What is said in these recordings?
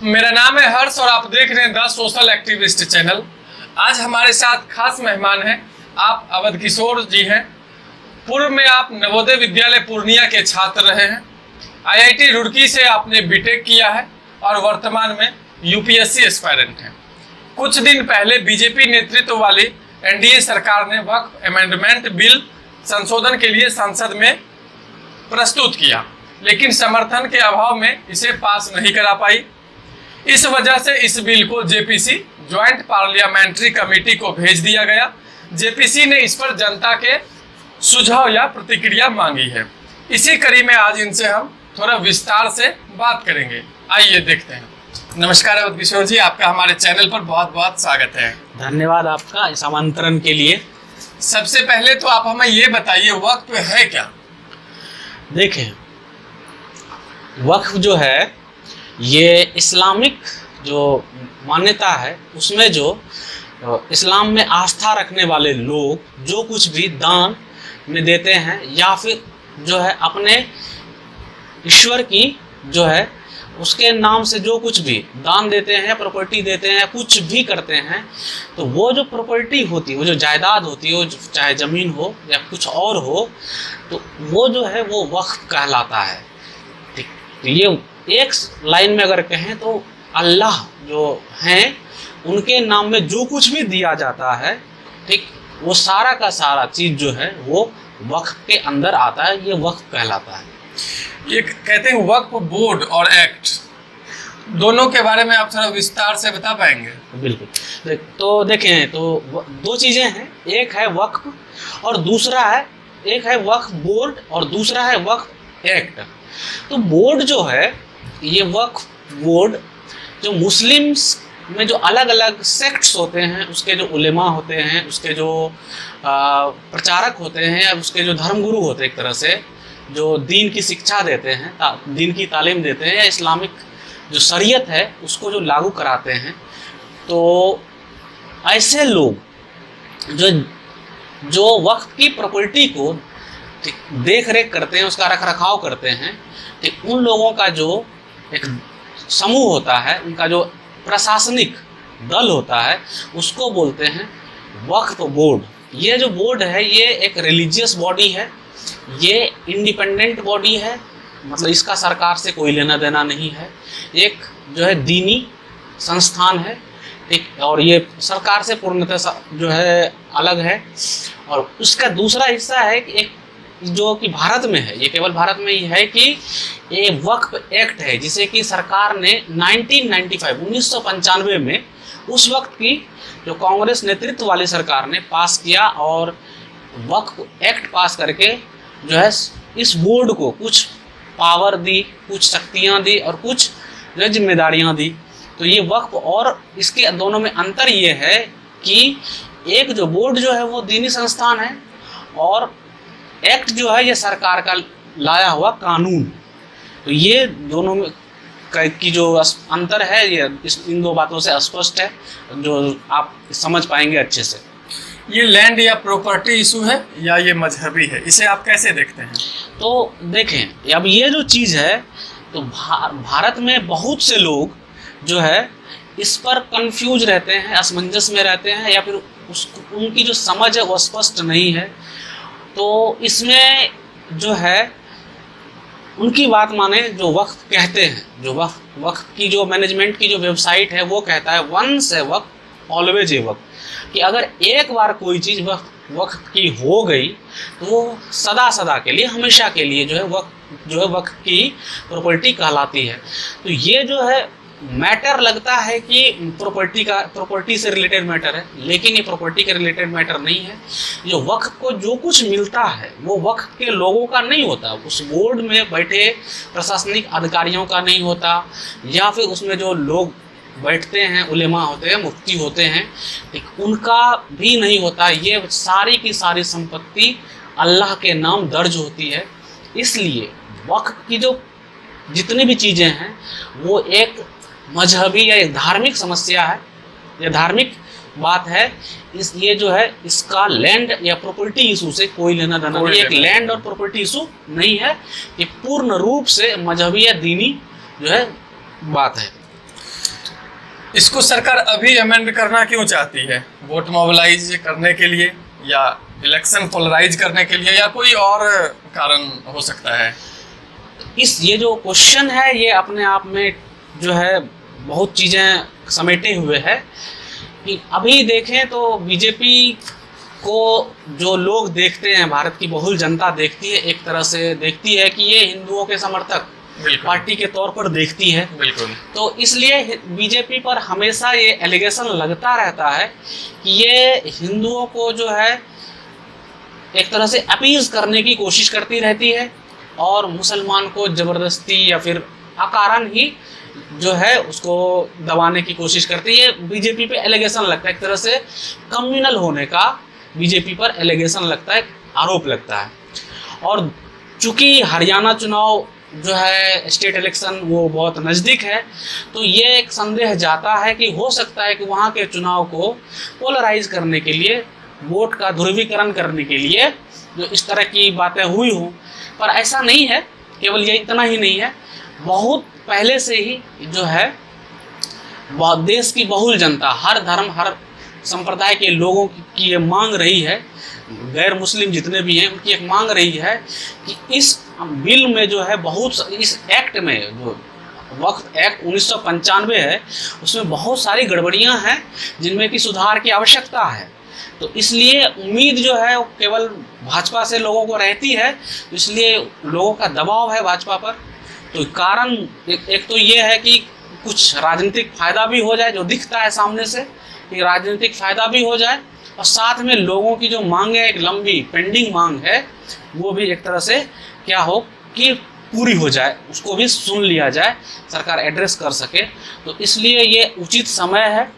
मेरा नाम है हर्ष और आप देख रहे हैं द सोशल एक्टिविस्ट चैनल। आज हमारे साथ खास मेहमान हैं, आप अवध किशोर जी हैं। पूर्व में आप नवोदय विद्यालय पूर्णिया के छात्र रहे हैं। आईआईटी रुड़की से आपने बीटेक किया है और वर्तमान में यूपीएससी एस्पायरेंट हैं। कुछ दिन पहले बीजेपी नेतृत्व वाली एनडीए सरकार ने वक्फ अमेंडमेंट बिल संशोधन के लिए संसद में प्रस्तुत किया, लेकिन समर्थन के अभाव में इसे पास नहीं करा पाई। इस वजह से इस बिल को जेपीसी ज्वाइंट पार्लियामेंट्री कमेटी को भेज दिया गया। जेपीसी ने इस पर जनता के सुझाव या प्रतिक्रिया मांगी है। इसी कड़ी में आज इनसे हम थोड़ा विस्तार से बात करेंगे। आइए देखते हैं। नमस्कार अवध किशोर जी, आपका हमारे चैनल पर बहुत बहुत स्वागत है। धन्यवाद आपका इस आमंत्रण के लिए। सबसे पहले तो आप हमें ये बताइए, वक्फ है क्या? देखें, वक्फ जो है ये इस्लामिक जो मान्यता है उसमें जो इस्लाम में आस्था रखने वाले लोग जो कुछ भी दान में देते हैं या फिर जो है अपने ईश्वर की जो है उसके नाम से जो कुछ भी दान देते हैं, प्रॉपर्टी देते हैं, कुछ भी करते हैं, तो वो जो प्रॉपर्टी होती है, वो जो जायदाद होती है, वो चाहे ज़मीन हो या कुछ और हो, तो वो जो है वो वक्फ कहलाता है। ठीक, तो ये एक लाइन में अगर कहें तो अल्लाह जो हैं उनके नाम में जो कुछ भी दिया जाता है, ठीक, वो सारा का सारा चीज़ जो है वो वक्फ के अंदर आता है, ये वक्फ कहलाता है। ये कहते हैं वक्फ बोर्ड और एक्ट, दोनों के बारे में आप थोड़ा विस्तार से बता पाएंगे? बिल्कुल। तो देखें, तो दो चीज़ें हैं, एक है वक्फ और दूसरा है, एक है वक्फ बोर्ड और दूसरा है वक्फ एक्ट। तो बोर्ड जो है, ये वक्फ बोर्ड जो मुस्लिम्स में जो अलग अलग सेक्ट्स होते हैं, उसके जो उलेमा होते हैं, उसके जो प्रचारक होते हैं या उसके जो धर्मगुरु होते हैं, एक तरह से जो दीन की शिक्षा देते हैं, दीन की तालीम देते हैं या इस्लामिक जो शरीयत है उसको जो लागू कराते हैं, तो ऐसे लोग जो वक्फ की प्रॉपर्टी को देख रेख करते हैं, उसका रख रखाव करते हैं, ठीक, उन लोगों का जो एक समूह होता है, उनका जो प्रशासनिक दल होता है, उसको बोलते हैं वक्फ बोर्ड। ये जो बोर्ड है ये एक रिलीजियस बॉडी है, ये इंडिपेंडेंट बॉडी है, मतलब इसका सरकार से कोई लेना देना नहीं है। एक जो है दीनी संस्थान है, ठीक, और ये सरकार से पूर्णतः जो है अलग है। और उसका दूसरा हिस्सा है कि एक जो कि भारत में है, ये केवल भारत में ही है कि ये वक्फ एक्ट है, जिसे कि सरकार ने 1995 में उस वक्त की जो कांग्रेस नेतृत्व वाली सरकार ने पास किया और वक्फ एक्ट पास करके जो है इस बोर्ड को कुछ पावर दी, कुछ शक्तियां दी और कुछ जिम्मेदारियां दी। तो ये वक्फ और इसके दोनों में अंतर ये है कि एक जो बोर्ड जो है वो दीनी संस्थान है और एक्ट जो है ये सरकार का लाया हुआ कानून। तो ये दोनों में की जो अंतर है ये इन दो बातों से स्पष्ट है, जो आप समझ पाएंगे अच्छे से। ये लैंड या प्रॉपर्टी इशू है या ये मजहबी है, इसे आप कैसे देखते हैं? तो देखें, अब ये जो चीज़ है तो भारत में बहुत से लोग जो है इस पर कंफ्यूज रहते हैं, असमंजस में रहते हैं या फिर उनकी जो समझ है वो स्पष्ट नहीं है। तो इसमें जो है उनकी बात माने जो वक्फ कहते हैं, जो वक्फ की जो मैनेजमेंट की जो वेबसाइट है वो कहता है once a Waqf always a वक्फ, कि अगर एक बार कोई चीज़ वक्फ की हो गई तो वो सदा सदा के लिए, हमेशा के लिए जो है वक्फ की प्रॉपर्टी कहलाती है। तो ये जो है मैटर लगता है कि प्रॉपर्टी से रिलेटेड मैटर है, लेकिन ये प्रॉपर्टी के रिलेटेड मैटर नहीं है। जो वक्फ को जो कुछ मिलता है वो वक्फ के लोगों का नहीं होता, उस बोर्ड में बैठे प्रशासनिक अधिकारियों का नहीं होता, या फिर उसमें जो लोग बैठते हैं, उलेमा होते हैं, मुफ्ती होते हैं, ठीक, उनका भी नहीं होता। ये सारी की सारी संपत्ति अल्लाह के नाम दर्ज होती है। इसलिए वक्फ की जो जितनी भी चीज़ें हैं वो एक मजहबी या एक धार्मिक समस्या है, या धार्मिक बात है। ये जो है इसका लैंड या प्रॉपर्टी इशू से कोई लेना देना नहीं, एक लैंड और प्रॉपर्टी इशू नहीं है, ये पूर्ण रूप से मजहबी या दीनी जो है बात है। इसको सरकार अभी अमेंड करना क्यों चाहती है? वोट मोबिलाइज करने के लिए, या इलेक्शन पोलराइज करने के लिए, या कोई और कारण हो सकता है? ये जो क्वेश्चन है ये अपने आप में जो है बहुत चीज़ें समेटे हुए है कि अभी देखें तो बीजेपी को जो लोग देखते हैं, भारत की बहुल जनता देखती है, एक तरह से देखती है कि ये हिंदुओं के समर्थक पार्टी के तौर पर देखती है। बिल्कुल। तो इसलिए बीजेपी पर हमेशा ये एलिगेशन लगता रहता है कि ये हिंदुओं को जो है एक तरह से अपीज करने की कोशिश करती रहती है और मुसलमान को ज़बरदस्ती या फिर अकारण ही जो है उसको दबाने की कोशिश करती है। बीजेपी पे एलिगेशन लगता है, एक तरह से कम्युनल होने का बीजेपी पर एलिगेशन लगता है, आरोप लगता है। और चूंकि हरियाणा चुनाव जो है स्टेट इलेक्शन वो बहुत नज़दीक है, तो ये एक संदेह जाता है कि हो सकता है कि वहाँ के चुनाव को पोलराइज करने के लिए, वोट का ध्रुवीकरण करने के लिए जो इस तरह की बातें हुई हों। पर ऐसा नहीं है, केवल ये इतना ही नहीं है, बहुत पहले से ही जो है देश की बहुल जनता, हर धर्म हर संप्रदाय के लोगों की ये मांग रही है, गैर मुस्लिम जितने भी हैं उनकी एक मांग रही है कि इस बिल में जो है बहुत, इस एक्ट में जो वक्फ एक्ट 1995 है उसमें बहुत सारी गड़बड़ियां हैं जिनमें कि सुधार की आवश्यकता है। तो इसलिए उम्मीद जो है वो केवल भाजपा से लोगों को रहती है, तो इसलिए लोगों का दबाव है भाजपा पर। तो कारण एक तो ये है कि कुछ राजनीतिक फ़ायदा भी हो जाए, जो दिखता है सामने से कि राजनीतिक फ़ायदा भी हो जाए, और साथ में लोगों की जो मांग है, एक लंबी पेंडिंग मांग है, वो भी एक तरह से क्या हो कि पूरी हो जाए, उसको भी सुन लिया जाए, सरकार एड्रेस कर सके। तो इसलिए ये उचित समय है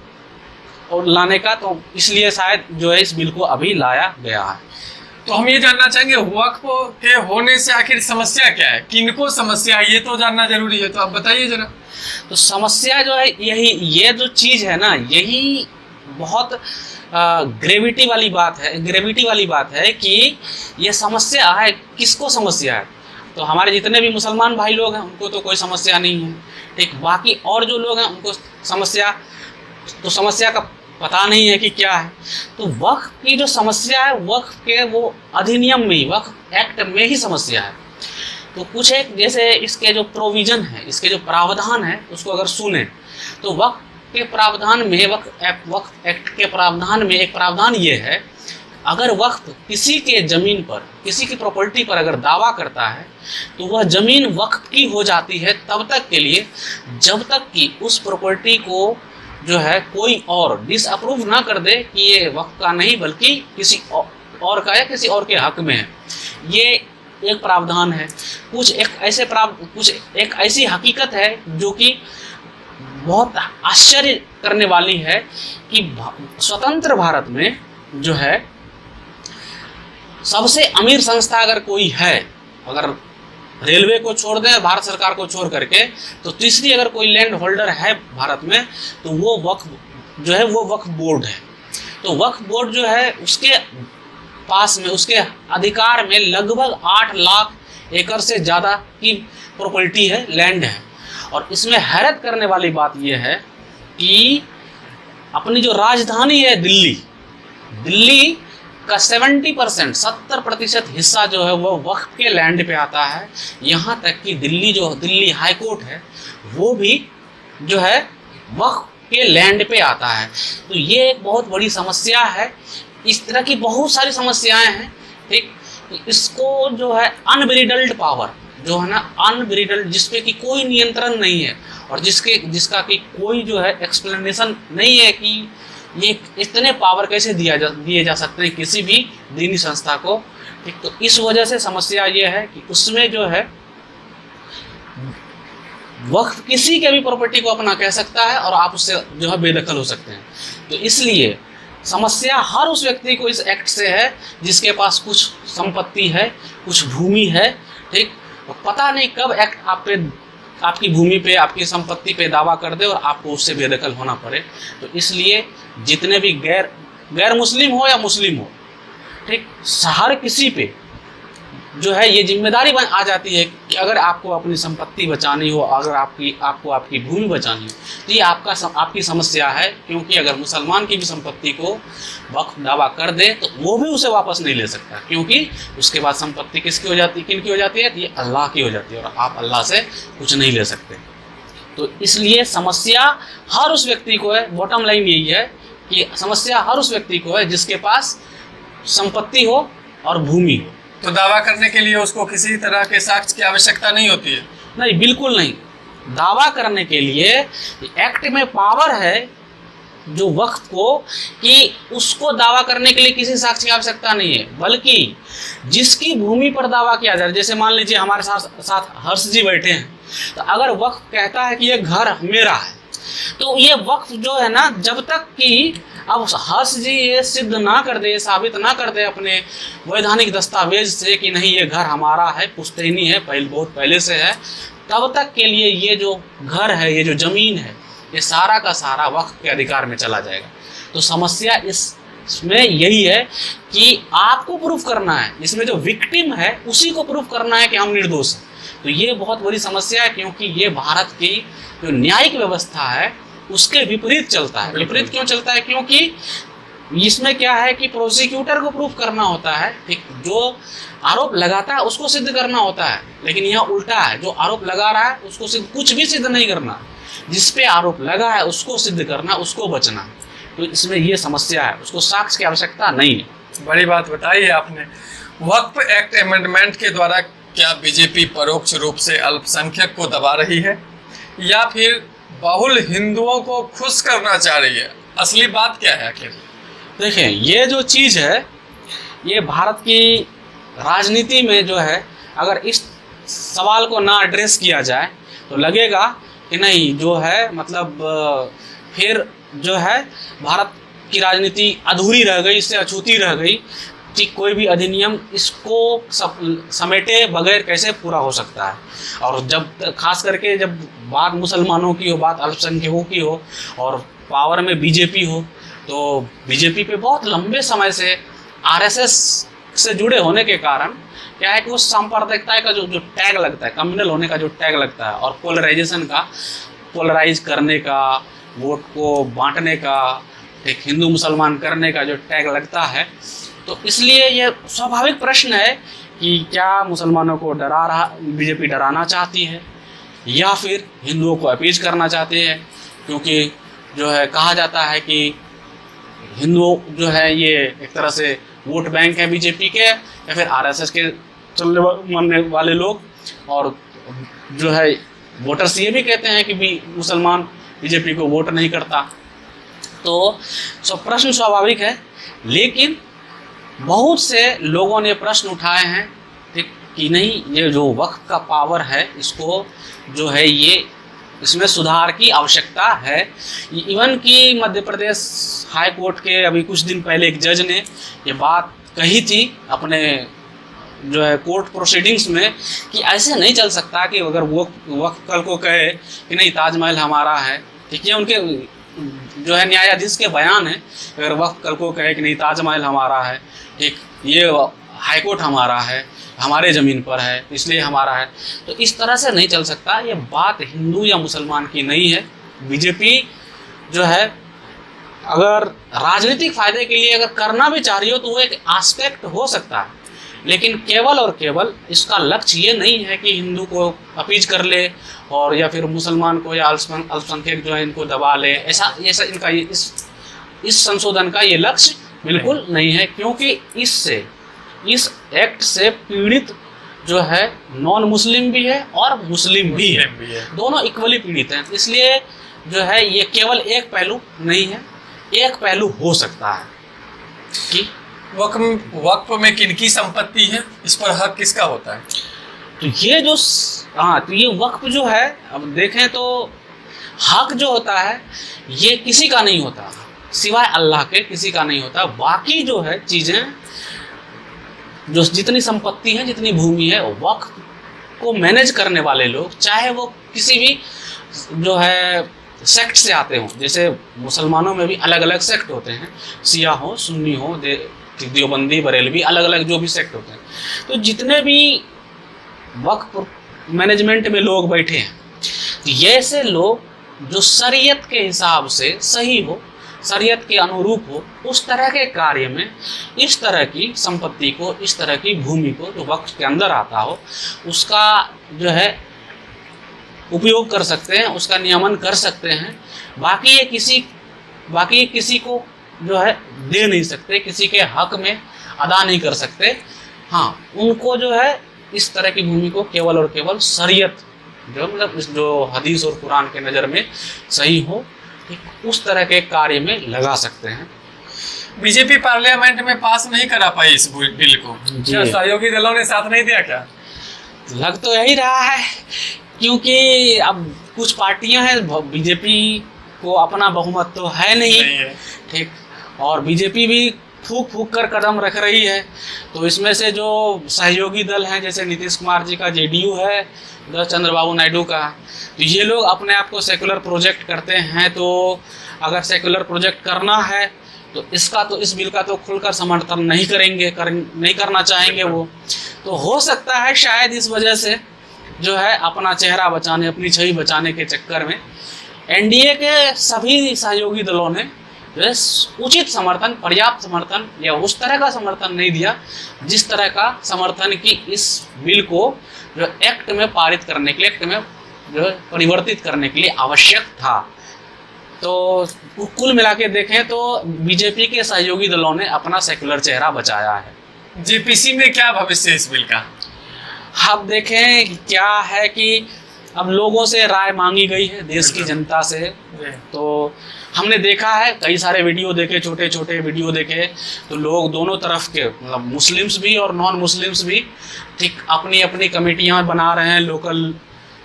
और लाने का, तो इसलिए शायद जो है इस बिल को अभी लाया गया है। तो हम ये जानना चाहेंगे वक्फ के होने से आखिर समस्या क्या है, किनको समस्या है, ये तो जानना जरूरी है, तो आप बताइए जरा। तो समस्या जो है यही, ये जो चीज़ है ना, यही बहुत ग्रेविटी वाली बात है कि ये समस्या है, किसको समस्या है। तो हमारे जितने भी मुसलमान भाई लोग हैं उनको तो कोई समस्या नहीं है, ठीक। बाकी और जो लोग हैं उनको समस्या का पता नहीं है कि क्या है। तो वक्फ की जो समस्या है, वक्फ के वो अधिनियम में ही, वक्फ एक्ट में ही समस्या है। तो कुछ एक जैसे इसके जो प्रोविज़न है, इसके जो प्रावधान है, उसको अगर सुने तो वक्फ के प्रावधान में, वक्फ एक्ट के प्रावधान में एक प्रावधान ये है, अगर वक्फ किसी के ज़मीन पर, किसी की प्रॉपर्टी पर अगर दावा करता है तो वह ज़मीन वक्फ की हो जाती है तब तक के लिए जब तक कि उस प्रॉपर्टी को जो है कोई और डिसअप्रूव ना कर दे कि ये वक्फ का नहीं बल्कि किसी और का या किसी और के हक में है। ये एक प्रावधान है। कुछ एक ऐसी हकीकत है जो कि बहुत आश्चर्य करने वाली है कि स्वतंत्र भारत में जो है सबसे अमीर संस्था अगर कोई है, अगर रेलवे को छोड़ दें, भारत सरकार को छोड़ करके, तो तीसरी अगर कोई लैंड होल्डर है भारत में तो वो वक्फ जो है वो वक्फ बोर्ड है। तो वक्फ बोर्ड जो है उसके पास में, उसके अधिकार में लगभग 8 लाख एकड़ से ज़्यादा की प्रॉपर्टी है, लैंड है। और इसमें हैरत करने वाली बात यह है कि अपनी जो राजधानी है दिल्ली का 70% हिस्सा जो है वो वक्फ के लैंड पे आता है। यहाँ तक कि दिल्ली हाई कोर्ट है वो भी जो है वक्फ के लैंड पे आता है। तो ये एक बहुत बड़ी समस्या है। इस तरह की बहुत सारी समस्याएं हैं, ठीक। इसको जो है अनब्रिडल्ड पावर जो है ना, अनब्रिडल्ड, जिसपे कि कोई नियंत्रण नहीं है और जिसका कि कोई जो है एक्सप्लेनेशन नहीं है कि ये इतने पावर कैसे दिए जा सकते हैं किसी भी दीनी संस्था को, ठीक। तो इस वजह से समस्या ये है कि उसमें जो है वक्फ किसी के भी प्रॉपर्टी को अपना कह सकता है और आप उससे जो है बेदखल हो सकते हैं। तो इसलिए समस्या हर उस व्यक्ति को इस एक्ट से है जिसके पास कुछ संपत्ति है, कुछ भूमि है, ठीक। तो पता नहीं कब एक्ट आपकी भूमि पे, आपकी संपत्ति पे दावा कर दे और आपको उससे बेदखल होना पड़े। तो इसलिए जितने भी गैर मुस्लिम हो या मुस्लिम हो, ठीक, हर किसी पे जो है ये जिम्मेदारी आ जाती है कि अगर आपको अपनी संपत्ति बचानी हो, अगर आपको आपकी भूमि बचानी हो, तो ये आपकी समस्या है। क्योंकि अगर मुसलमान की भी संपत्ति को वक्फ दावा कर दे तो वो भी उसे वापस नहीं ले सकता, क्योंकि उसके बाद संपत्ति किसकी हो जाती है, किनकी हो जाती है, ये अल्लाह की हो जाती है और आप अल्लाह से कुछ नहीं ले सकते। तो इसलिए समस्या हर उस व्यक्ति को है, बॉटम लाइन यही है कि समस्या हर उस व्यक्ति को है जिसके पास संपत्ति हो और भूमि हो। तो दावा करने के लिए उसको किसी तरह के साक्ष्य की आवश्यकता नहीं होती है? नहीं, बिल्कुल नहीं। दावा करने के लिए एक्ट में पावर है जो वक्फ को, कि उसको दावा करने के लिए किसी साक्ष्य की आवश्यकता नहीं है, बल्कि जिसकी भूमि पर दावा किया जाए, जैसे मान लीजिए हमारे साथ हर्ष जी बैठे हैं, तो अगर वक्फ कहता है कि ये घर मेरा है, तो ये वक्फ जो है ना, जब तक कि अब हर्ष जी ये सिद्ध ना कर दे, साबित ना कर दे अपने वैधानिक दस्तावेज से कि नहीं ये घर हमारा है, पुश्तैनी है, बहुत पहले से है, तब तक के लिए ये जो घर है, ये जो ज़मीन है, ये सारा का सारा वक्फ के अधिकार में चला जाएगा। तो समस्या इसमें यही है कि आपको प्रूफ करना है, इसमें जो विक्टिम है उसी को प्रूफ करना है कि हम निर्दोष हैं। तो ये बहुत बड़ी समस्या है, क्योंकि ये भारत की जो न्यायिक व्यवस्था है उसके विपरीत चलता है। विपरीत क्यों चलता है? क्योंकि इसमें क्या है कि प्रोसिक्यूटर को प्रूफ करना होता है, ठीक, जो आरोप लगाता है उसको सिद्ध करना होता है, लेकिन यहाँ उल्टा है, जो आरोप लगा रहा है उसको कुछ भी सिद्ध नहीं करना, जिस पे आरोप लगा है उसको सिद्ध करना, उसको बचना। तो इसमें ये समस्या है, उसको साक्ष्य की आवश्यकता नहीं है। बड़ी बात बताई है आपने। वक्फ एक्ट अमेंडमेंट के द्वारा क्या बीजेपी परोक्ष रूप से अल्पसंख्यक को दबा रही है या फिर बहुल हिंदुओं को खुश करना चाह रही है? असली बात क्या है आखिर? देखें, ये जो चीज़ है, ये भारत की राजनीति में जो है, अगर इस सवाल को ना एड्रेस किया जाए तो लगेगा कि नहीं, जो है मतलब फिर जो है भारत की राजनीति अधूरी रह गई, इससे अछूती रह गई कि कोई भी अधिनियम इसको समेटे बगैर कैसे पूरा हो सकता है। और जब खास करके जब बात मुसलमानों की हो, बात अल्पसंख्यकों की हो और पावर में बीजेपी हो, तो बीजेपी पे बहुत लंबे समय से आरएसएस से जुड़े होने के कारण क्या है कि वो सांप्रदायिकता का जो टैग लगता है, कम्युनल होने का जो टैग लगता है, और पोलराइजेशन का, पोलराइज करने का, वोट को बांटने का, एक हिंदू मुसलमान करने का जो टैग लगता है, तो इसलिए ये स्वाभाविक प्रश्न है कि क्या मुसलमानों को बीजेपी डराना चाहती है या फिर हिंदुओं को अपीज करना चाहती है? क्योंकि जो है कहा जाता है कि हिंदुओं जो है ये एक तरह से वोट बैंक है बीजेपी के, या फिर आरएसएस के चलने मानने वाले लोग, और जो है वोटर्स ये भी कहते हैं कि मुसलमान बीजेपी को वोट नहीं करता। तो प्रश्न स्वाभाविक है, लेकिन बहुत से लोगों ने प्रश्न उठाए हैं, ठीक, कि नहीं, ये जो वक्फ का पावर है इसको जो है ये इसमें सुधार की आवश्यकता है। इवन कि मध्य प्रदेश हाई कोर्ट के अभी कुछ दिन पहले एक जज ने ये बात कही थी अपने जो है कोर्ट प्रोसीडिंग्स में कि ऐसे नहीं चल सकता कि अगर वक्फ कल को कहे कि नहीं ताजमहल हमारा है, ठीक है, उनके जो है न्यायाधीश के बयान है, अगर वक्फ कल को कहे कि नहीं ताजमहल हमारा है, ठीक, ये हाईकोर्ट हमारा है, हमारे ज़मीन पर है इसलिए हमारा है, तो इस तरह से नहीं चल सकता। ये बात हिंदू या मुसलमान की नहीं है। बीजेपी जो है अगर राजनीतिक फ़ायदे के लिए अगर करना भी चाह रही हो तो वो एक एस्पेक्ट हो सकता है, लेकिन केवल और केवल इसका लक्ष्य ये नहीं है कि हिंदू को अपीज कर ले और या फिर मुसलमान को या अल्पसंख्यक जो है इनको दबा ले, ऐसा इनका इस संशोधन का ये लक्ष्य बिल्कुल नहीं है। क्योंकि इस एक्ट से पीड़ित जो है नॉन मुस्लिम भी है और मुस्लिम भी है, दोनों इक्वली पीड़ित हैं। इसलिए जो है ये केवल एक पहलू नहीं है, एक पहलू हो सकता है कि वक्फ में किनकी संपत्ति है, इस पर हक किसका होता है। तो ये जो तो ये वक्फ जो है, अब देखें तो हक जो होता है ये किसी का नहीं होता सिवाय अल्लाह के, किसी का नहीं होता। बाकी जो है चीज़ें, जो जितनी संपत्ति है, जितनी भूमि है, वक्फ को मैनेज करने वाले लोग, चाहे वो किसी भी जो है सेक्ट से आते हों, जैसे मुसलमानों में भी अलग अलग सेक्ट होते हैं, शिया हो, सुन्नी हो, देवबंदी, बरेलवी, अलग अलग जो भी सेक्ट होते हैं। तो जितने भी वक्फ मैनेजमेंट में लोग बैठे हैं, तो ये ऐसे लोग जो शरीयत के हिसाब से सही हो, शरीयत के अनुरूप हो, उस तरह के कार्य में इस तरह की संपत्ति को, इस तरह की भूमि को जो वक्फ के अंदर आता हो, उसका जो है उपयोग कर सकते हैं, उसका नियमन कर सकते हैं। बाकी ये किसी को जो है दे नहीं सकते, किसी के हक में अदा नहीं कर सकते। हाँ, उनको जो है इस तरह की भूमि को केवल और केवल शरीयत जो मतलब जो हदीस और कुरान के नज़र में सही हो, उस तरह के कार्य में लगा सकते हैं। बीजेपी पार्लियामेंट में पास नहीं करा पाई इस बिल को, क्या सहयोगी दलों ने साथ नहीं दिया क्या? लग तो यही रहा है, क्योंकि अब कुछ पार्टियां हैं, बीजेपी को अपना बहुमत तो है नहीं, ठीक, और बीजेपी भी फूक फूक कर कदम रख रही है। तो इसमें से जो सहयोगी दल हैं, जैसे नीतीश कुमार जी का जेडीयू है, उधर चंद्रबाबू नायडू का, तो ये लोग अपने आप को सेकुलर प्रोजेक्ट करते हैं। तो अगर सेकुलर प्रोजेक्ट करना है तो इस बिल का तो खुलकर समर्थन नहीं करेंगे, नहीं करना चाहेंगे वो। तो हो सकता है शायद इस वजह से जो है अपना चेहरा बचाने, अपनी छवि बचाने के चक्कर में एनडीए के सभी सहयोगी दलों ने उचित समर्थन, पर्याप्त समर्थन या उस तरह का समर्थन नहीं दिया जिस तरह का समर्थन की इस बिल को जो एक्ट में पारित करने के लिए, एक्ट में जो परिवर्तित करने के लिए आवश्यक था। तो कुल मिला के देखें तो बीजेपी के सहयोगी दलों ने अपना सेकुलर चेहरा बचाया है। जेपीसी में क्या भविष्य है इस बिल का? अब देखें क्या है कि अब लोगों से राय मांगी गई है, देश की जनता से। तो हमने देखा है, कई सारे वीडियो देखे, छोटे छोटे वीडियो देखे, तो लोग दोनों तरफ के, मतलब मुस्लिम्स भी और नॉन मुस्लिम्स भी, ठीक अपनी अपनी कमेटियां बना रहे हैं। लोकल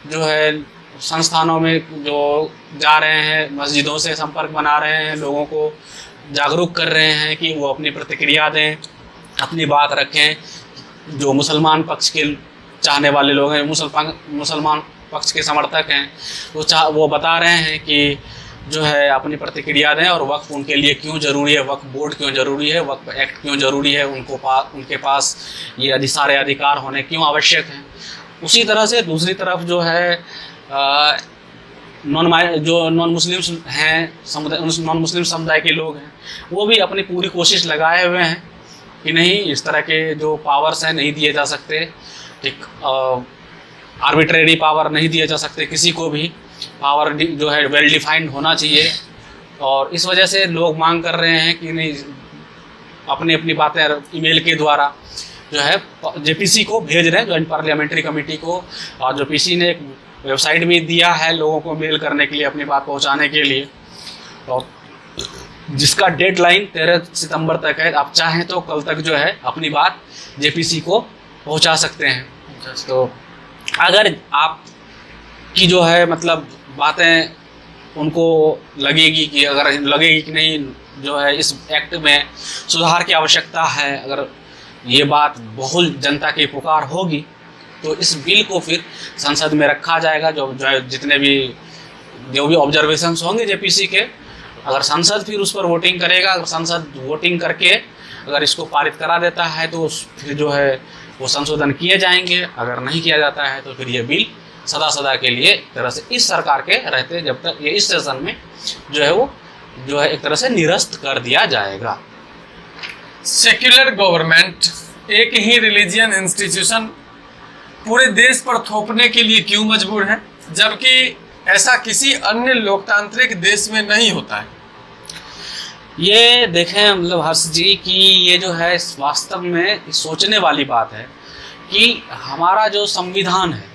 जो है संस्थानों में जो जा रहे हैं, मस्जिदों से संपर्क बना रहे हैं, लोगों को जागरूक कर रहे हैं कि वो अपनी प्रतिक्रिया दें, अपनी बात रखें। जो मुसलमान पक्ष के चाहने वाले लोग हैं, मुसलमान पक्ष के समर्थक हैं, वो बता रहे हैं कि जो है अपनी प्रतिक्रिया दें और वक्फ उनके लिए क्यों ज़रूरी है, वक्फ बोर्ड क्यों ज़रूरी है, वक्फ एक्ट क्यों ज़रूरी है, उनके पास ये सारे अधिकार होने क्यों आवश्यक हैं। उसी तरह से दूसरी तरफ जो है नॉन मुस्लिम्स हैं, नॉन मुस्लिम समुदाय के लोग हैं, वो भी अपनी पूरी कोशिश लगाए हुए हैं कि नहीं, इस तरह के जो पावर्स हैं नहीं दिए जा सकते, ठीक, आर्बिट्रेरी पावर नहीं दिए जा सकते किसी को भी, पावर जो है वेल डिफाइंड होना चाहिए। और इस वजह से लोग मांग कर रहे हैं कि नहीं, अपनी अपनी बातें ईमेल के द्वारा जो है जेपीसी को भेज रहे हैं, जॉइंट पार्लियामेंट्री कमेटी को। और जो पीसी ने एक वेबसाइट भी दिया है लोगों को मेल करने के लिए, अपनी बात पहुंचाने के लिए, और जिसका डेडलाइन 13 सितंबर तक है। आप चाहें तो कल तक जो है अपनी बात जेपीसी को पहुंचा सकते हैं। तो अगर आप की जो है मतलब बातें उनको लगेगी कि नहीं जो है इस एक्ट में सुधार की आवश्यकता है, अगर ये बात बहुल जनता की पुकार होगी, तो इस बिल को फिर संसद में रखा जाएगा। जितने भी जो भी ऑब्जर्वेशंस होंगे जेपीसी के, अगर संसद फिर उस पर वोटिंग करेगा, अगर संसद वोटिंग करके अगर इसको पारित करा देता है तो फिर जो है वो संशोधन किए जाएंगे। अगर नहीं किया जाता है तो फिर ये बिल सदा के लिए एक तरह से इस सरकार के रहते, जब तक ये इस सेशन में जो है वो जो है एक तरह से निरस्त कर दिया जाएगा। सेक्युलर गवर्नमेंट एक ही रिलीजियन इंस्टीट्यूशन पूरे देश पर थोपने के लिए क्यों मजबूर है, जबकि ऐसा किसी अन्य लोकतांत्रिक देश में नहीं होता है? ये देखें मतलब हर्ष जी कि ये जो है वास्तव में सोचने वाली बात है कि हमारा जो संविधान है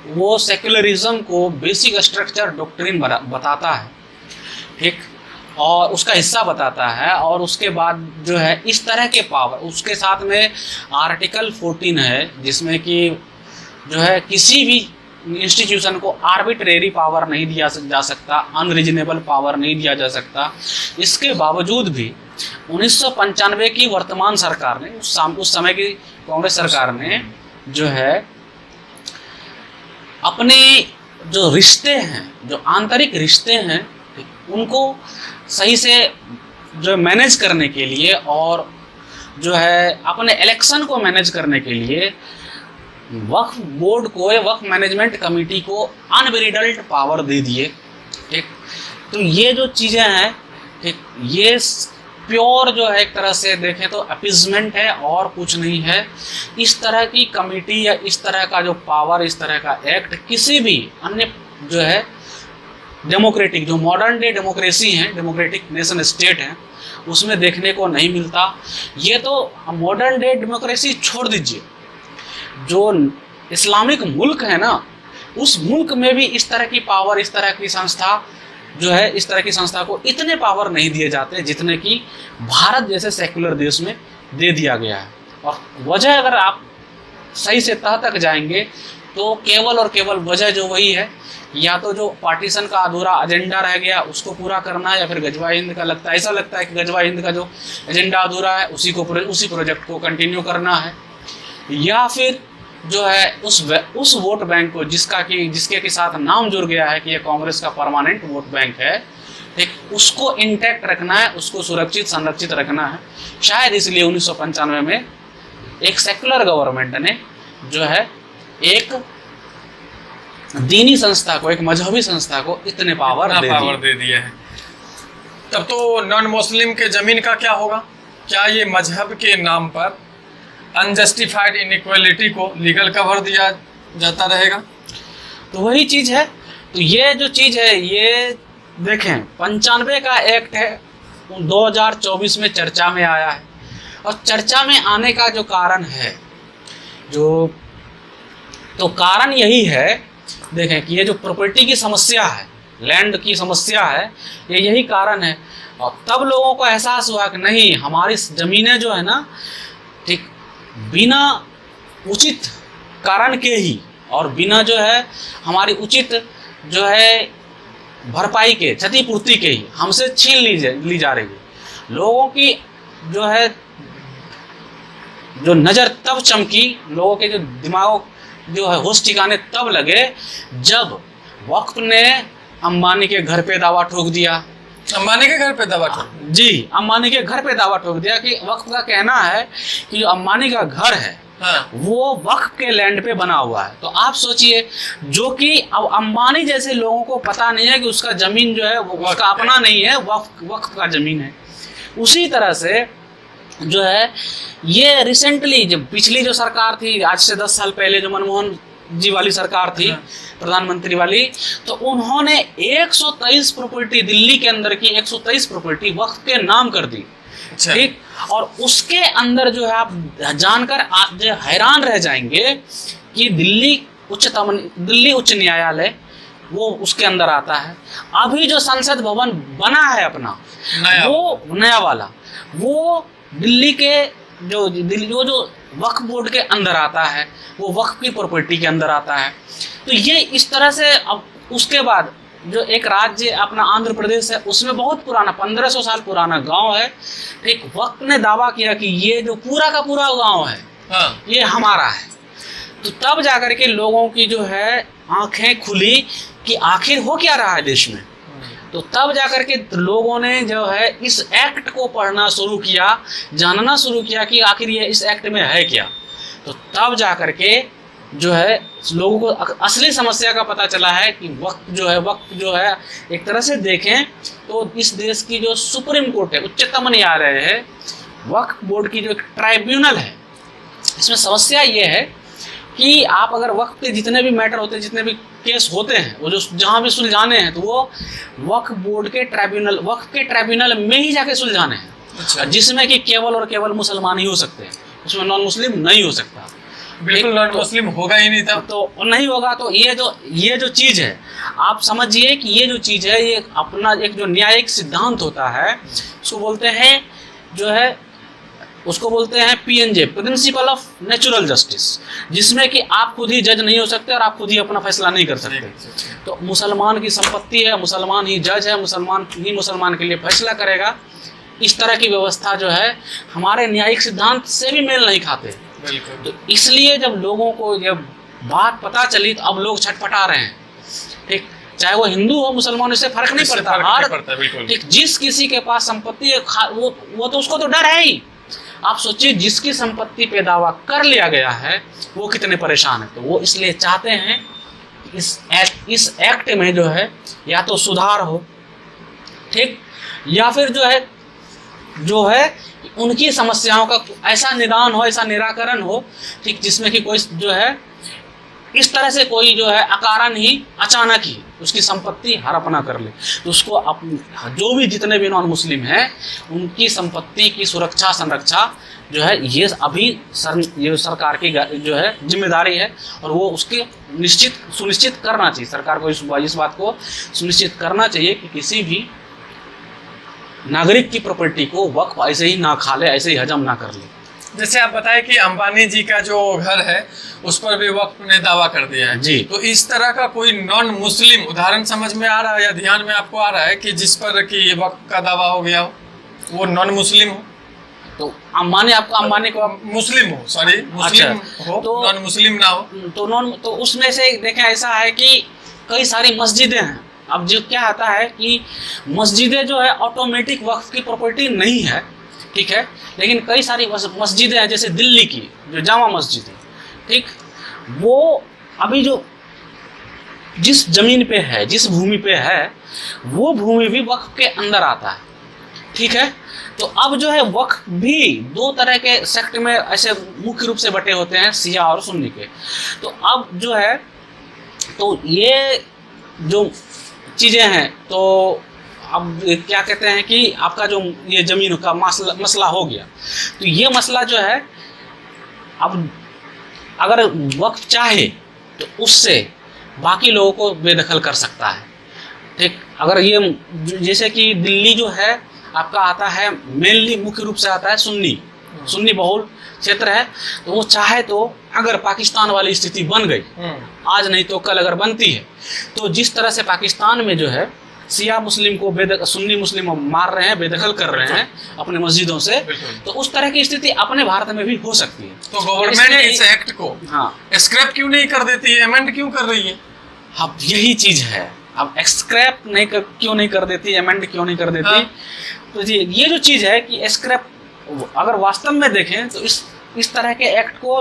वो सेक्युलरिज्म को बेसिक स्ट्रक्चर डॉक्ट्रिन बताता है, ठीक, और उसका हिस्सा बताता है। और उसके बाद जो है इस तरह के पावर, उसके साथ में आर्टिकल 14 है जिसमें कि जो है किसी भी इंस्टीट्यूशन को आर्बिट्रेरी पावर नहीं दिया जा सकता, अनरीजनेबल पावर नहीं दिया जा सकता। इसके बावजूद भी 1995 की वर्तमान सरकार ने, उस समय की कांग्रेस सरकार ने जो है अपने जो रिश्ते हैं, जो आंतरिक रिश्ते हैं, उनको सही से जो मैनेज करने के लिए और जो है अपने इलेक्शन को मैनेज करने के लिए वक्फ बोर्ड को या वक्फ मैनेजमेंट कमेटी को अनब्रिडल्ड पावर दे दिए। ठीक, तो ये जो चीज़ें हैं, ठीक, ये प्योर जो है एक तरह से देखें तो अपीजमेंट है और कुछ नहीं है। इस तरह की कमेटी या इस तरह का जो पावर, इस तरह का एक्ट किसी भी अन्य जो है डेमोक्रेटिक, जो मॉडर्न डे डेमोक्रेसी हैं, डेमोक्रेटिक नेशन स्टेट हैं, उसमें देखने को नहीं मिलता। ये तो मॉडर्न डे डेमोक्रेसी छोड़ दीजिए, जो इस्लामिक मुल्क है ना, उस मुल्क में भी इस तरह की पावर, इस तरह की संस्था जो है, इस तरह की संस्था को इतने पावर नहीं दिए जाते जितने कि भारत जैसे सेक्युलर देश में दे दिया गया है। और वजह अगर आप सही से तह तक जाएंगे तो केवल और केवल वजह जो वही है, या तो जो पार्टीशन का अधूरा एजेंडा रह गया उसको पूरा करना है, या फिर गजवा हिंद का ऐसा लगता है कि गजवा हिंद का जो एजेंडा अधूरा है उसी प्रोजेक्ट को कंटिन्यू करना है, या फिर जो है उस वोट बैंक को जिसके के साथ नाम जुड़ गया है कि ये कांग्रेस का परमानेंट वोट बैंक है, ठीक, उसको इंटैक्ट रखना है, उसको सुरक्षित संरक्षित रखना है। शायद इसलिए 1995 में एक सेकुलर गवर्नमेंट ने जो है एक दीनी संस्था को, एक मजहबी संस्था को इतने पावर दे दिए हैं। तब तो नॉन मुस्लिम के जमीन का क्या होगा? क्या ये मजहब के नाम पर अनजस्टिफाइड इनइक्वालिटी को लीगल कवर दिया जाता रहेगा? तो वही चीज़ है। तो ये जो चीज़ है, ये देखें 95 का एक्ट है, 2024 में चर्चा में आया है। और चर्चा में आने का जो कारण है, तो कारण यही है, देखें कि ये जो प्रॉपर्टी की समस्या है, लैंड की समस्या है, ये यही कारण है। और तब लोगों को एहसास हुआ कि नहीं, हमारी ज़मीनें जो है ना, ठीक, बिना उचित कारण के ही और बिना जो है हमारी उचित जो है भरपाई के, क्षतिपूर्ति के ही हमसे छीन ली जा रही है। लोगों की जो है जो नज़र तब चमकी, लोगों के जो दिमागों जो है होश ठिकाने तब लगे जब वक्फ ने अंबानी के घर पे दावा ठोक दिया। अंबानी के घर पे दावा ठोक? जी, अंबानी के घर पे दावा ठोक दिया कि वक्फ का कहना है कि जो अंबानी का घर है, हाँ, वो वक्फ के लैंड पे बना हुआ है। तो आप सोचिए, जो कि अब अंबानी जैसे लोगों को पता नहीं है कि उसका जमीन जो है वो उसका अपना नहीं है, वक्फ का जमीन है। उसी तरह से जो है ये रिसेंटली जब पिछली जो सरकार थी, आज से 10 साल पहले जो मनमोहन जी वाली सरकार थी, प्रधानमंत्री वाली, तो उन्होंने 123 प्रॉपर्टी, दिल्ली के अंदर की 123 प्रॉपर्टी वक्फ के नाम कर दी। ठीक, और उसके अंदर जो है आप जानकर आप जो हैरान रह जाएंगे कि दिल्ली उच्च न्यायालय वो उसके अंदर आता है। अभी जो संसद भवन बना है अपना वो नया वाला, वो दिल्ली के जो वक्फ बोर्ड के अंदर आता है, वो वक्फ की प्रॉपर्टी के अंदर आता है। तो ये इस तरह से, अब उसके बाद जो एक राज्य अपना आंध्र प्रदेश है, उसमें बहुत पुराना 1500 साल पुराना गांव है। ठीक, वक्फ ने दावा किया कि ये जो पूरा का पूरा गांव है, हाँ, ये हमारा है। तो तब जाकर के लोगों की जो है आंखें खुली कि आखिर हो क्या रहा है देश में। तो तब जाकर के लोगों ने जो है इस एक्ट को पढ़ना शुरू किया, जानना शुरू किया कि आखिर ये इस एक्ट में है क्या। तो तब जाकर के जो है लोगों को असली समस्या का पता चला है कि वक्फ जो है एक तरह से देखें तो इस देश की जो सुप्रीम कोर्ट है, उच्चतम न्यायालय है, वक्फ बोर्ड की जो एक ट्राइब्यूनल है, इसमें समस्या ये है कि आप अगर वक्फ के जितने भी मैटर होते हैं, जितने भी केस होते हैं, वो जो जहाँ भी सुलझाने हैं, तो वो वक्फ बोर्ड के वक्फ के ट्राइब्यूनल में ही जाके सुलझाने हैं। अच्छा। जिसमें कि केवल और केवल मुसलमान ही हो सकते हैं, उसमें नॉन मुस्लिम नहीं हो सकता। बिल्कुल नॉन मुस्लिम होगा ही नहीं था, तो नहीं होगा। तो ये जो चीज़ है, आप समझिए कि ये जो चीज़ है, ये अपना एक जो न्यायिक सिद्धांत होता है, उसको बोलते हैं PNJ, principle of natural justice, जिसमें कि आप खुद ही जज नहीं हो सकते और आप खुद ही अपना फैसला नहीं कर सकते। तो मुसलमान की संपत्ति है, मुसलमान ही जज है, मुसलमान के लिए फैसला करेगा। इस तरह की व्यवस्था जो है हमारे न्यायिक सिद्धांत से भी मेल नहीं खाते। तो इसलिए जब लोगों को जब बात पता चली तो अब लोग छटपटा रहे हैं। ठीक, चाहे वो हिंदू हो मुसलमान, इससे फर्क नहीं पड़ता। ठीक, जिस किसी के पास संपत्ति है वो तो उसको तो डर है ही। आप सोचिए जिसकी संपत्ति पे दावा कर लिया गया है वो कितने परेशान है। तो वो इसलिए चाहते हैं इस एक्ट में जो है या तो सुधार हो, ठीक, या फिर जो है उनकी समस्याओं का ऐसा निदान हो, ऐसा निराकरण हो, ठीक, जिसमें कि कोई जो है इस तरह से कोई जो है अकारण ही अचानक ही उसकी संपत्ति हड़पना कर ले। तो उसको जो भी जितने भी नॉन मुस्लिम हैं उनकी संपत्ति की सुरक्षा संरक्षा जो है ये अभी ये सरकार की जो है जिम्मेदारी है, और वो उसके सुनिश्चित करना चाहिए। सरकार को इस बात को सुनिश्चित करना चाहिए कि किसी भी नागरिक की प्रॉपर्टी को वक्फ ऐसे ही ना खा ले, ऐसे ही हजम ना कर ले। जैसे आप बताएं कि अंबानी जी का जो घर है उस पर भी वक्फ ने दावा कर दिया है जी। तो इस तरह का कोई नॉन मुस्लिम उदाहरण समझ में आ रहा है या ध्यान में आपको आ रहा है कि जिस पर कि ये वक्फ का दावा हो गया हो, वो नॉन मुस्लिम हो? तो अंबानी को मुस्लिम हो, सॉरी मुस्लिम हो, तो नॉन मुस्लिम ना हो। तो उसमें से देखें ऐसा है कि कई सारी मस्जिदें हैं। अब जो क्या आता है कि मस्जिदें जो है ऑटोमेटिक वक्फ की प्रॉपर्टी नहीं है, ठीक है, लेकिन कई सारी मस्जिदें हैं जैसे दिल्ली की जो जामा मस्जिद है, ठीक, वो अभी जो जिस जमीन पे है, जिस भूमि पे है, वो भूमि भी वक्फ के अंदर आता है, ठीक है। तो अब जो है वक्फ भी दो तरह के सेक्ट में ऐसे मुख्य रूप से बटे होते हैं, शिया और सुन्नी के। तो अब जो है तो ये जो चीज़ें हैं, तो अब क्या कहते हैं कि आपका जो ये ज़मीन का मसला हो गया, तो ये मसला जो है अब अगर वक्फ चाहे तो उससे बाकी लोगों को बेदखल कर सकता है, ठीक। अगर ये जैसे कि दिल्ली जो है आपका आता है मेनली मुख्य रूप से आता है सुन्नी बहुल क्षेत्र है, तो वो चाहे तो अगर पाकिस्तान वाली स्थिति बन गई, आज नहीं तो कल अगर बनती है, तो जिस तरह से पाकिस्तान में जो है शिया मुस्लिम को सुन्नी मुस्लिम मार रहे हैं, बेदखल कर रहे हैं अपने मस्जिदों से, तो उस तरह की स्थिति अपने भारत में भी हो सकती है। तो गवर्नमेंट इस एक्ट को स्क्रैप क्यों नहीं कर देती है, अमेंड क्यों कर रही है? अब यही चीज है, अब स्क्रैप क्यों नहीं कर देती, अमेंड क्यों नहीं कर देती? तो ये जो चीज है कि स्क्रैप अगर वास्तव में देखें तो इस तरह के एक्ट को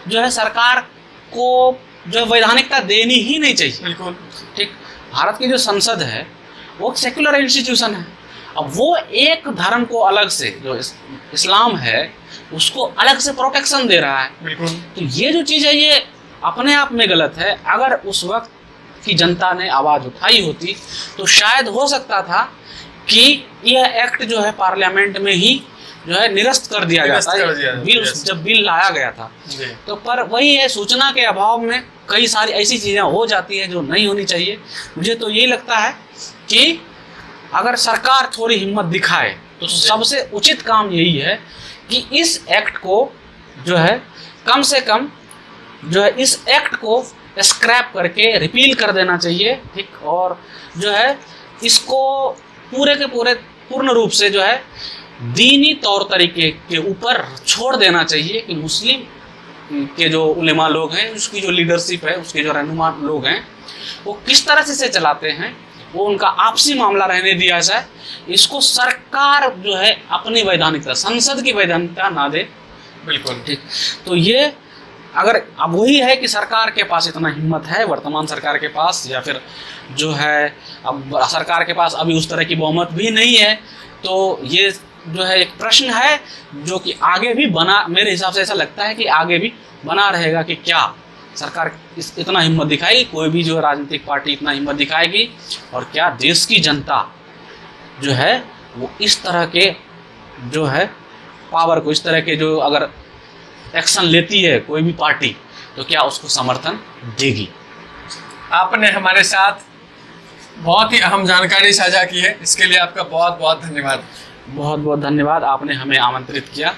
जो है सरकार को जो वैधानिकता देनी ही नहीं चाहिए, बिल्कुल, ठीक। भारत की जो संसद है वो सेक्युलर इंस्टीट्यूशन है। अब वो एक धर्म को अलग से, जो इस्लाम है, उसको अलग से प्रोटेक्शन दे रहा है, बिल्कुल। तो ये जो चीज़ है ये अपने आप में गलत है। अगर उस वक्त की जनता ने आवाज़ उठाई होती तो शायद हो सकता था कि यह एक्ट जो है पार्लियामेंट में ही जो है निरस्त कर दिया जाता है, जब बिल लाया गया था। तो पर वही है, सूचना के अभाव में कई सारी ऐसी चीज़ें हो जाती है जो नहीं होनी चाहिए। मुझे तो यही लगता है कि अगर सरकार थोड़ी हिम्मत दिखाए तो सबसे उचित काम यही है कि इस एक्ट को जो है कम से कम जो है इस एक्ट को स्क्रैप करके रिपील कर देना चाहिए, ठीक। और जो है इसको पूर्ण रूप से जो है दीनी तौर तरीके के ऊपर छोड़ देना चाहिए कि मुस्लिम के जो उलेमा लोग हैं, उसकी जो लीडरशिप है, उसके जो रहनुमा लोग हैं, वो किस तरह से चलाते हैं, वो उनका आपसी मामला रहने दिया जाए। इसको सरकार जो है अपनी वैधानिकता, संसद की वैधानिकता ना दे, बिल्कुल, ठीक। तो ये अगर अब वही है कि सरकार के पास इतना हिम्मत है, वर्तमान सरकार के पास, या फिर जो है अब सरकार के पास अभी उस तरह की बहुमत भी नहीं है, तो ये जो है एक प्रश्न है जो कि आगे भी बना, मेरे हिसाब से ऐसा लगता है कि आगे भी बना रहेगा कि क्या सरकार इतना हिम्मत दिखाएगी, कोई भी जो राजनीतिक पार्टी इतना हिम्मत दिखाएगी, और क्या देश की जनता जो है वो इस तरह के जो है पावर को, इस तरह के जो अगर एक्शन लेती है कोई भी पार्टी, तो क्या उसको समर्थन देगी। आपने हमारे साथ बहुत ही अहम जानकारी साझा की है, इसके लिए आपका बहुत बहुत धन्यवाद। बहुत बहुत धन्यवाद, आपने हमें आमंत्रित किया।